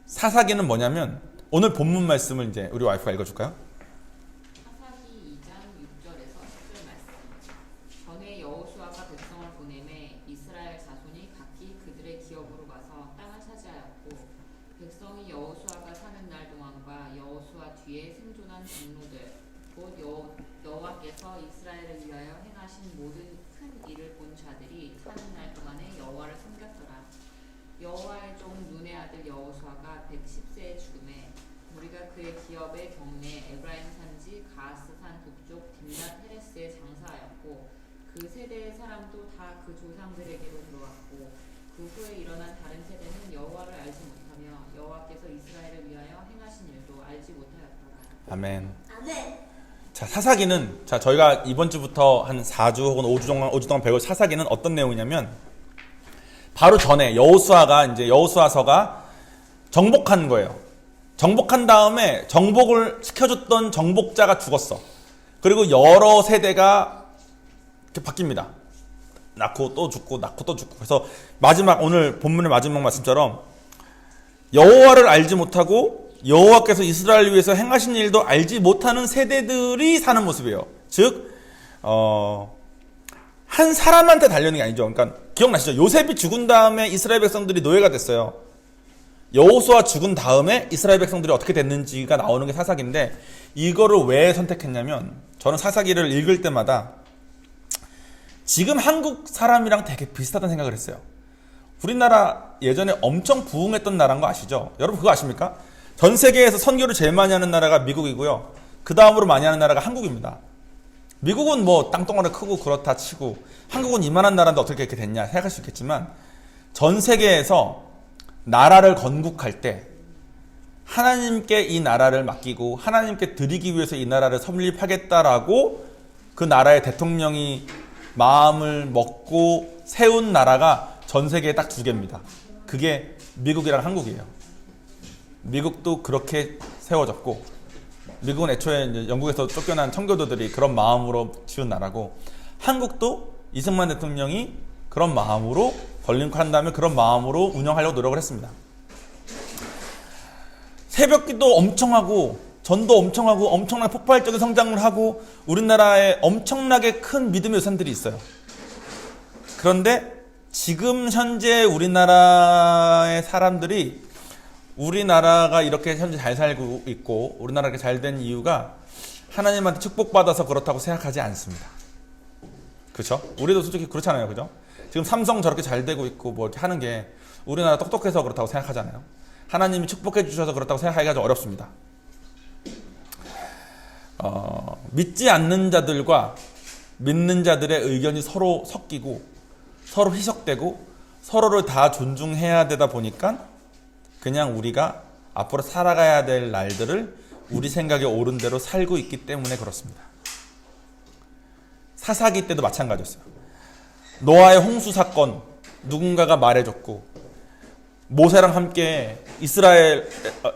사사기는 뭐냐면 오늘 본문 말씀을 이제 우리 와이프가 읽어줄까요? 사사기 2장 6절에서 10절 말씀. 전에 여호수아가 백성을 보내매 이스라엘 자손이 각기 그들의 기업으로 가서 땅을 차지하였고 백성이 여호수아가 사는 날 동안과 여호수아 뒤에 생존한 장로들 곧 여호와께서 이스라엘을 위하여 행하신 모든 큰 일을 본 자들이 사는 날 동안에 여호와를 섬겼더라. 여호와의 종 눈의 아들 여호수아가 110세에 죽음에 우리가 그의 기업의 경내 에브라임 산지 가스산 북쪽 딥낫 헤레스에 장사하였고 그 세대의 사람도 다 그 조상들에게로 들어왔고 그 후에 일어난 다른 세대는 여호와를 알지 못하며 여호와께서 이스라엘을 위하여 행하신 일도 알지 못하였더라. 아멘. 아멘. 자, 사사기는 저희가 이번 주부터 한 4주 혹은 5주 동안 배울 사사기는 어떤 내용이냐면 바로 전에 여호수아서가 정복한 거예요. 정복한 다음에 정복을 시켜줬던 정복자가 죽었어. 그리고 여러 세대가 이렇게 바뀝니다. 낳고 또 죽고 낳고 또 죽고. 그래서 오늘 본문의 마지막 말씀처럼 여호와를 알지 못하고 여호와께서 이스라엘을 위해서 행하신 일도 알지 못하는 세대들이 사는 모습이에요. 즉 한 사람한테 달려는 게 아니죠. 그러니까 기억나시죠? 요셉이 죽은 다음에 이스라엘 백성들이 노예가 됐어요. 여호수아 죽은 다음에 이스라엘 백성들이 어떻게 됐는지가 나오는 게 사사기인데 이거를 왜 선택했냐면 저는 사사기를 읽을 때마다 지금 한국 사람이랑 되게 비슷하다는 생각을 했어요. 우리나라 예전에 엄청 부흥했던 나라인 거 아시죠? 여러분 그거 아십니까? 전 세계에서 선교를 제일 많이 하는 나라가 미국이고요. 그 다음으로 많이 하는 나라가 한국입니다. 미국은 뭐 땅덩어리 크고 그렇다 치고 한국은 이만한 나라인데 어떻게 이렇게 됐냐 생각할 수 있겠지만 전 세계에서 나라를 건국할 때 하나님께 이 나라를 맡기고 하나님께 드리기 위해서 이 나라를 설립하겠다라고 그 나라의 대통령이 마음을 먹고 세운 나라가 전 세계에 딱 두 개입니다. 그게 미국이랑 한국이에요. 미국도 그렇게 세워졌고, 미국은 애초에 이제 영국에서 쫓겨난 청교도들이 그런 마음으로 지은 나라고, 한국도 이승만 대통령이 그런 마음으로 건립한 다음에 그런 마음으로 운영하려고 노력을 했습니다. 새벽기도 엄청 하고 전도 엄청 하고 엄청나게 폭발적인 성장을 하고 우리나라에 엄청나게 큰 믿음의 유산들이 있어요. 그런데 지금 현재 우리나라의 사람들이 우리나라가 이렇게 현재 잘 살고 있고 우리나라가 잘 된 이유가 하나님한테 축복받아서 그렇다고 생각하지 않습니다. 그렇죠? 우리도 솔직히 그렇잖아요. 그죠? 지금 삼성 저렇게 잘 되고 있고 뭐 이렇게 하는 게 우리나라 똑똑해서 그렇다고 생각하잖아요. 하나님이 축복해 주셔서 그렇다고 생각하기가 좀 어렵습니다. 믿지 않는 자들과 믿는 자들의 의견이 서로 섞이고 서로 희석되고 서로를 다 존중해야 되다 보니까 그냥 우리가 앞으로 살아가야 될 날들을 우리 생각에 옳은 대로 살고 있기 때문에 그렇습니다. 사사기 때도 마찬가지였어요. 노아의 홍수 사건 누군가가 말해줬고 모세랑 함께 이스라엘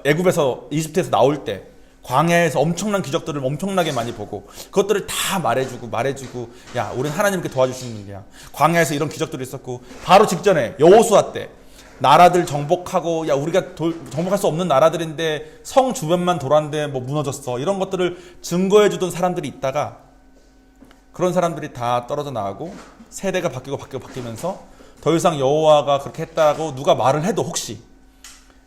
애굽에서 이집트에서 나올 때 광야에서 엄청난 기적들을 엄청나게 많이 보고 그것들을 다 말해주고 야 우린 하나님께 도와주시는 일이야. 광야에서 이런 기적들이 있었고 바로 직전에 여호수아 때 나라들 정복하고 야 우리가 정복할 수 없는 나라들인데 성 주변만 돌았는데 뭐 무너졌어 이런 것들을 증거해주던 사람들이 있다가 그런 사람들이 다 떨어져 나가고 세대가 바뀌면서 더 이상 여호와가 그렇게 했다고 누가 말을 해도 혹시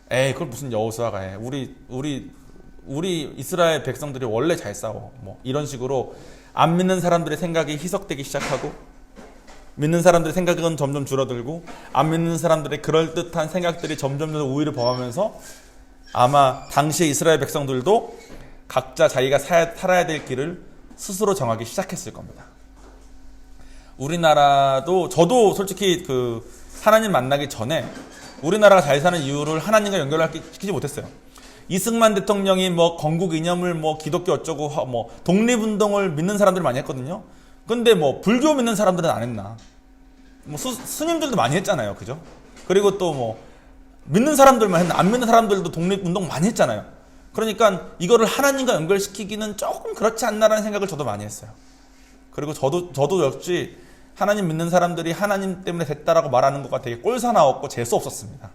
에이 그걸 무슨 여호수아가 해 우리 이스라엘 백성들이 원래 잘 싸워 뭐 이런 식으로 안 믿는 사람들의 생각이 희석되기 시작하고 믿는 사람들의 생각은 점점 줄어들고 안 믿는 사람들의 그럴듯한 생각들이 점점 우위를 범하면서 아마 당시의 이스라엘 백성들도 각자 자기가 살아야 될 길을 스스로 정하기 시작했을 겁니다. 우리나라도 저도 솔직히 그 하나님 만나기 전에 우리나라가 잘 사는 이유를 하나님과 연결시키지 못했어요. 이승만 대통령이 뭐 건국 이념을 뭐 기독교 어쩌고 뭐 독립운동을 믿는 사람들 많이 했거든요. 근데 뭐 불교 믿는 사람들은 안 했나? 뭐 스님들도 많이 했잖아요, 그죠? 그리고 또 뭐 믿는 사람들만 했나? 안 믿는 사람들도 독립운동 많이 했잖아요. 그러니까 이거를 하나님과 연결시키기는 조금 그렇지 않나라는 생각을 저도 많이 했어요. 그리고 저도 역시 하나님 믿는 사람들이 하나님 때문에 됐다라고 말하는 것과 되게 꼴사나웠고 재수 없었습니다.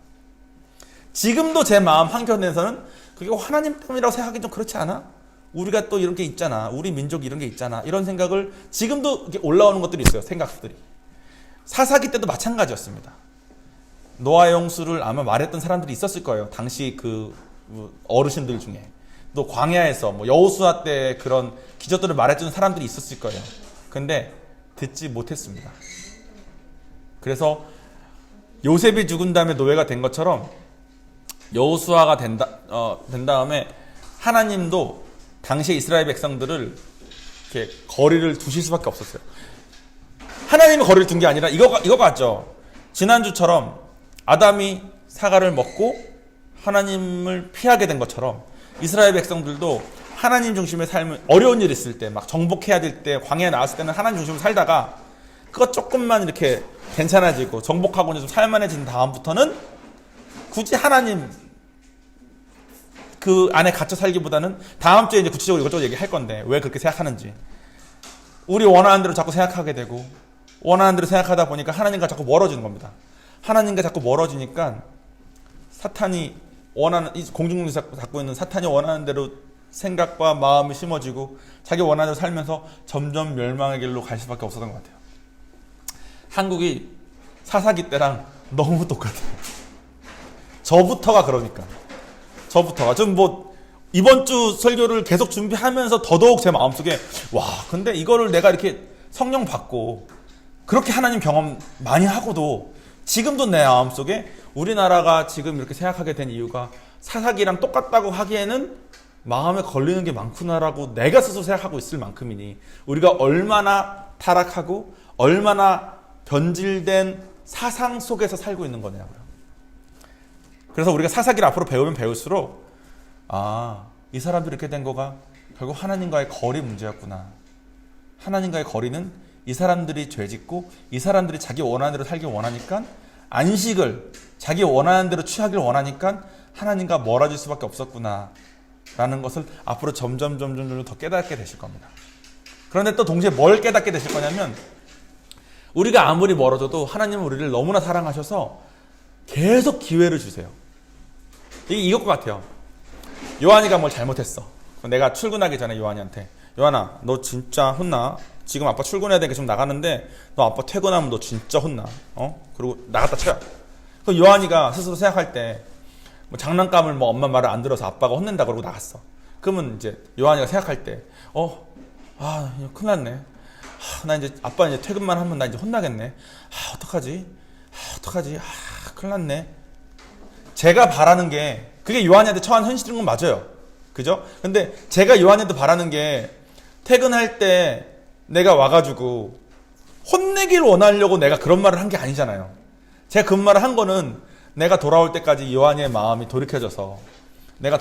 지금도 제 마음 한켠에서는 그게 하나님 때문이라고 생각하기 좀 그렇지 않아? 우리가 또 이런 게 있잖아. 우리 민족이 이런 게 있잖아. 이런 생각을 지금도 이렇게 올라오는 것들이 있어요. 생각들이. 사사기 때도 마찬가지였습니다. 노아의 홍수를 아마 말했던 사람들이 있었을 거예요. 당시 그 어르신들 중에. 또 광야에서 뭐 여호수아 때 그런 기적들을 말해주는 사람들이 있었을 거예요. 근데 듣지 못했습니다. 그래서 요셉이 죽은 다음에 노예가 된 것처럼 여호수아가 된 다음에 하나님도 당시의 이스라엘 백성들을 이렇게 거리를 두실 수밖에 없었어요. 하나님이 거리를 둔 게 아니라 이거 같죠. 지난주처럼 아담이 사과를 먹고 하나님을 피하게 된 것처럼 이스라엘 백성들도 하나님 중심의 삶을 어려운 일 있을 때 막 정복해야 될 때 광야에 나왔을 때는 하나님 중심으로 살다가 그거 조금만 이렇게 괜찮아지고 정복하고 좀 살만해진 다음부터는 굳이 하나님 그 안에 갇혀 살기보다는 다음 주에 이제 구체적으로 이것저것 얘기할 건데 왜 그렇게 생각하는지 우리 원하는 대로 자꾸 생각하게 되고 원하는 대로 생각하다 보니까 하나님과 자꾸 멀어지는 겁니다. 하나님과 자꾸 멀어지니까 사탄이 원하는 이 공중에서 갖고 있는 사탄이 원하는 대로 생각과 마음이 심어지고 자기 원하는 대로 살면서 점점 멸망의 길로 갈 수밖에 없었던 것 같아요. 한국이 사사기 때랑 너무 똑같아요. 저부터가 그러니까. 저부터가. 좀 뭐, 이번 주 설교를 계속 준비하면서 더더욱 제 마음속에, 와, 근데 이거를 내가 이렇게 성령 받고, 그렇게 하나님 경험 많이 하고도, 지금도 내 마음속에 우리나라가 지금 이렇게 생각하게 된 이유가 사사기랑 똑같다고 하기에는 마음에 걸리는 게 많구나라고 내가 스스로 생각하고 있을 만큼이니, 우리가 얼마나 타락하고, 얼마나 변질된 사상 속에서 살고 있는 거냐고요. 그래서 우리가 사사기를 앞으로 배우면 배울수록 이 사람들이 이렇게 된 거가 결국 하나님과의 거리 문제였구나. 하나님과의 거리는 이 사람들이 죄짓고 이 사람들이 자기 원하는 대로 살길 원하니까 안식을 자기 원하는 대로 취하길 원하니까 하나님과 멀어질 수밖에 없었구나 라는 것을 앞으로 점점 더 깨닫게 되실 겁니다. 그런데 또 동시에 뭘 깨닫게 되실 거냐면 우리가 아무리 멀어져도 하나님은 우리를 너무나 사랑하셔서 계속 기회를 주세요. 이게 이것 같아요. 요한이가 뭘 잘못했어. 내가 출근하기 전에 요한이한테 요한아 너 진짜 혼나. 지금 아빠 출근해야 되니까 지금 나가는데 너 아빠 퇴근하면 너 진짜 혼나. 그리고 나갔다 쳐요. 그럼 요한이가 스스로 생각할 때 뭐 장난감을 뭐 엄마 말을 안 들어서 아빠가 혼낸다 그러고 나갔어. 그러면 이제 요한이가 생각할 때 큰일 났네. 나 이제 아빠 이제 퇴근만 하면 나 이제 혼나겠네. 어떡하지? 큰일 났네. 제가 바라는 게 그게 요한이한테 처한 현실인 건 맞아요. 그죠? 근데 제가 요한이한테 바라는 게 퇴근할 때 내가 와가지고 혼내기를 원하려고 내가 그런 말을 한 게 아니잖아요. 제가 그 말을 한 거는 내가 돌아올 때까지 요한이의 마음이 돌이켜져서 내가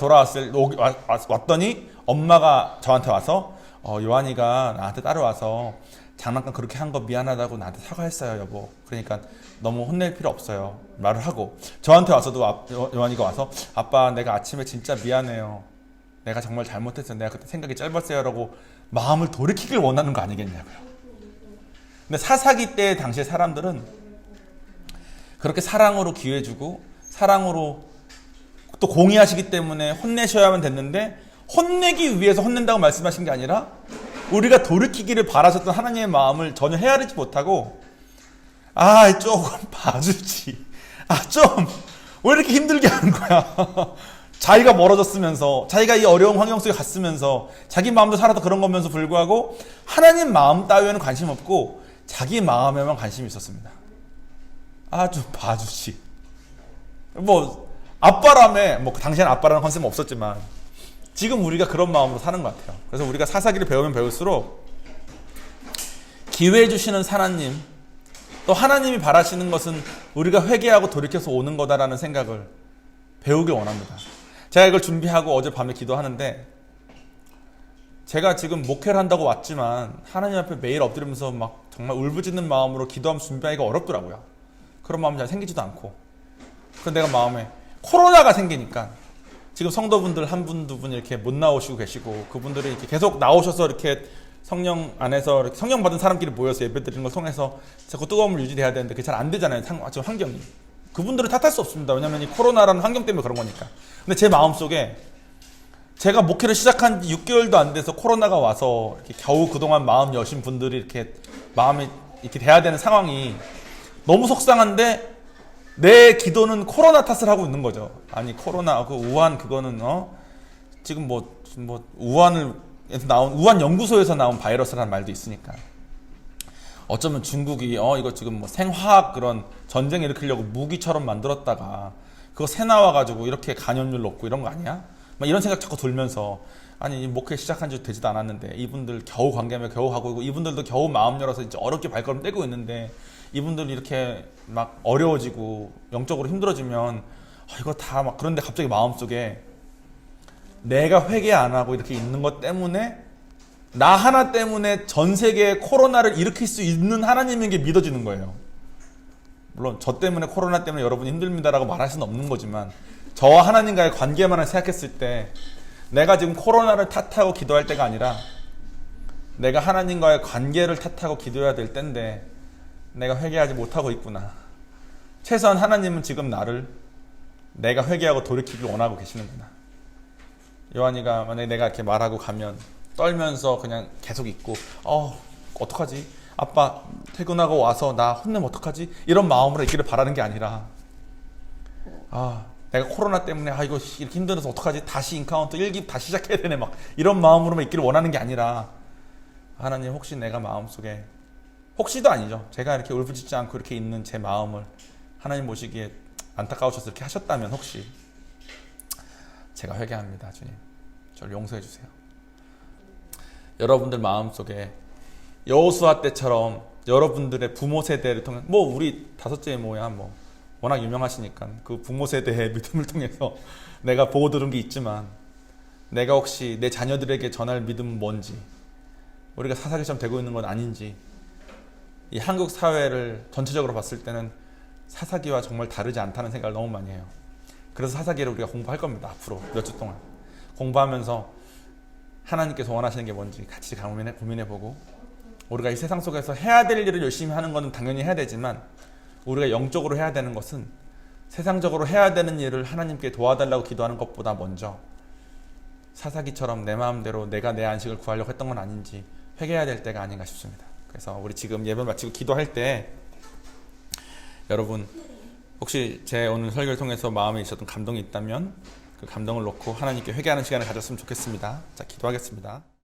왔더니 엄마가 저한테 와서 요한이가 나한테 따라와서 장난감 그렇게 한 거 미안하다고 나한테 사과했어요 여보. 그러니까 너무 혼낼 필요 없어요 말을 하고 저한테 와서도 요한이가 와서 아빠 내가 아침에 진짜 미안해요. 내가 정말 잘못했어요. 내가 그때 생각이 짧았어요 라고 마음을 돌이키길 원하는 거 아니겠냐고요. 근데 사사기 때 당시의 사람들은 그렇게 사랑으로 기회 주고 사랑으로 또 공의하시기 때문에 혼내셔야만 됐는데 혼내기 위해서 혼낸다고 말씀하신 게 아니라 우리가 돌이키기를 바라셨던 하나님의 마음을 전혀 헤아리지 못하고 조금 봐주지. 좀 왜 이렇게 힘들게 하는 거야. 자기가 멀어졌으면서 자기가 이 어려운 환경 속에 갔으면서 자기 마음도 살아도 그런 거면서 불구하고 하나님 마음 따위에는 관심 없고 자기 마음에만 관심이 있었습니다. 좀 봐주지. 아빠라며 당시에는 아빠라는 컨셉은 없었지만 지금 우리가 그런 마음으로 사는 것 같아요. 그래서 우리가 사사기를 배우면 배울수록 기회 주시는 하나님 또 하나님이 바라시는 것은 우리가 회개하고 돌이켜서 오는 거다라는 생각을 배우길 원합니다. 제가 이걸 준비하고 어젯밤에 기도하는데 제가 지금 목회를 한다고 왔지만 하나님 앞에 매일 엎드리면서 막 정말 울부짖는 마음으로 기도하면서 준비하기가 어렵더라고요. 그런 마음이 잘 생기지도 않고. 그래서 내가 마음에 코로나가 생기니까 지금 성도분들 한 분, 두 분 이렇게 못 나오시고 계시고 그분들이 이렇게 계속 나오셔서 이렇게 성령 안에서 이렇게 성령 받은 사람끼리 모여서 예배 드리는 걸 통해서 자꾸 뜨거움을 유지해야 되는데 그게 잘 안 되잖아요. 지금 환경이. 그분들을 탓할 수 없습니다. 왜냐하면 이 코로나라는 환경 때문에 그런 거니까. 근데 제 마음속에 제가 목회를 시작한 지 6개월도 안 돼서 코로나가 와서 이렇게 겨우 그동안 마음 여신 분들이 이렇게 마음이 이렇게 돼야 되는 상황이 너무 속상한데 내 기도는 코로나 탓을 하고 있는 거죠. 아니 코로나 그 우한 그거는 지금 우한에서 나온 우한 연구소에서 나온 바이러스라는 말도 있으니까 어쩌면 중국이 이거 지금 생화학 그런 전쟁 일으키려고 무기처럼 만들었다가 그거 새 나와가지고 이렇게 감염률 높고 이런 거 아니야? 막 이런 생각 자꾸 들면서 아니 목회 시작한 지 되지도 않았는데 이분들 겨우 관계며 겨우 하고 이분들도 겨우 마음 열어서 이제 어렵게 발걸음 떼고 있는데 이분들 이렇게 막 어려워지고 영적으로 힘들어지면 이거 다 막 그런데 갑자기 마음속에 내가 회개 안 하고 이렇게 있는 것 때문에 나 하나 때문에 전 세계에 코로나를 일으킬 수 있는 하나님인 게 믿어지는 거예요. 물론 저 때문에 코로나 때문에 여러분이 힘듭니다라고 말할 수는 없는 거지만 저와 하나님과의 관계만을 생각했을 때 내가 지금 코로나를 탓하고 기도할 때가 아니라 내가 하나님과의 관계를 탓하고 기도해야 될 때인데 내가 회개하지 못하고 있구나. 최소한 하나님은 지금 나를 내가 회개하고 돌이키길 원하고 계시는구나. 요한이가 만약에 내가 이렇게 말하고 가면 떨면서 그냥 계속 있고 어떡하지? 아빠 퇴근하고 와서 나 혼내면 어떡하지? 이런 마음으로 있기를 바라는 게 아니라 내가 코로나 때문에 이거 이렇게 힘들어서 어떡하지? 다시 인카운터 1기 다시 시작해야 되네 막 이런 마음으로만 있기를 원하는 게 아니라 하나님 혹시 내가 마음속에 혹시도 아니죠. 제가 이렇게 울부짖지 않고 이렇게 있는 제 마음을 하나님 보시기에 안타까우셔서 이렇게 하셨다면 혹시 제가 회개합니다. 주님 저를 용서해 주세요. 여러분들 마음속에 여호수아 때처럼 여러분들의 부모 세대를 통해 뭐 우리 다섯째 이모야 뭐 워낙 유명하시니까 그 부모 세대의 믿음을 통해서 내가 보고 들은 게 있지만 내가 혹시 내 자녀들에게 전할 믿음은 뭔지 우리가 사사기처럼 되고 있는 건 아닌지 이 한국 사회를 전체적으로 봤을 때는 사사기와 정말 다르지 않다는 생각을 너무 많이 해요. 그래서 사사기를 우리가 공부할 겁니다. 앞으로 몇 주 동안 공부하면서 하나님께서 원하시는 게 뭔지 같이 고민해보고 우리가 이 세상 속에서 해야 될 일을 열심히 하는 것은 당연히 해야 되지만 우리가 영적으로 해야 되는 것은 세상적으로 해야 되는 일을 하나님께 도와달라고 기도하는 것보다 먼저 사사기처럼 내 마음대로 내가 내 안식을 구하려고 했던 건 아닌지 회개해야 될 때가 아닌가 싶습니다. 그래서 우리 지금 예배 마치고 기도할 때 여러분 혹시 제 오늘 설교를 통해서 마음에 있었던 감동이 있다면 그 감동을 놓고 하나님께 회개하는 시간을 가졌으면 좋겠습니다. 자, 기도하겠습니다.